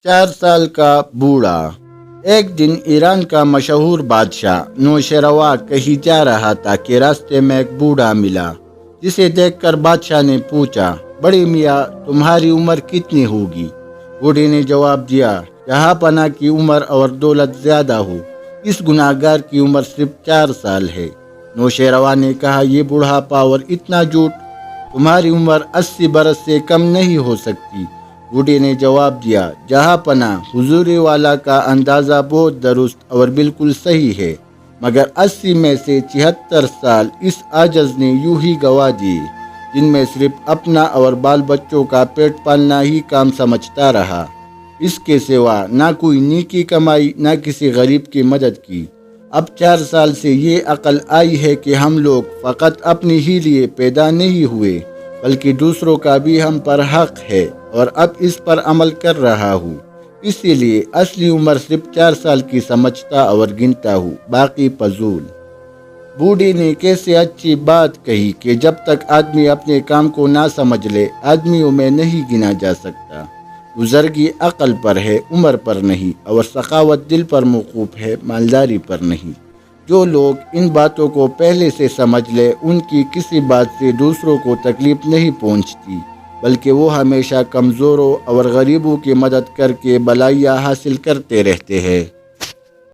4 سال کا بوڑھا۔ ایک دن ایران کا مشہور بادشاہ نوشیروا کہیں جا رہا تھا کہ راستے میں ایک بوڑھا ملا، جسے دیکھ کر بادشاہ نے پوچھا، بڑے میاں تمہاری عمر کتنی ہوگی؟ بوڑھے نے جواب دیا، جہاں پناہ کی عمر اور دولت زیادہ ہو، اس گناہگار کی عمر صرف 4 سال ہے۔ نوشیروا نے کہا، یہ بڑھاپا اور اتنا جھوٹ، تمہاری عمر 80 برس سے کم نہیں ہو سکتی۔ بوڑھے نے جواب دیا، جہاں پناہ حضور والا کا اندازہ بہت درست اور بالکل صحیح ہے، مگر 80 میں سے 76 سال اس عاجز نے یوں ہی گوا دیے، جن میں صرف اپنا اور بال بچوں کا پیٹ پالنا ہی کام سمجھتا رہا، اس کے سوا نہ کوئی نیکی کمائی، نہ کسی غریب کی مدد کی۔ اب 4 سال سے یہ عقل آئی ہے کہ ہم لوگ فقط اپنے ہی لیے پیدا نہیں ہوئے، بلکہ دوسروں کا بھی ہم پر حق ہے، اور اب اس پر عمل کر رہا ہوں، اسی لیے اصلی عمر صرف 4 سال کی سمجھتا اور گنتا ہوں، باقی فضول۔ بوڑھے نے کیسے اچھی بات کہی کہ جب تک آدمی اپنے کام کو نہ سمجھ لے، آدمیوں میں نہیں گنا جا سکتا۔ بزرگی عقل پر ہے، عمر پر نہیں، اور سخاوت دل پر موقوف ہے، مالداری پر نہیں۔ جو لوگ ان باتوں کو پہلے سے سمجھ لے، ان کی کسی بات سے دوسروں کو تکلیف نہیں پہنچتی، بلکہ وہ ہمیشہ کمزوروں اور غریبوں کی مدد کر کے بھلائیاں حاصل کرتے رہتے ہیں۔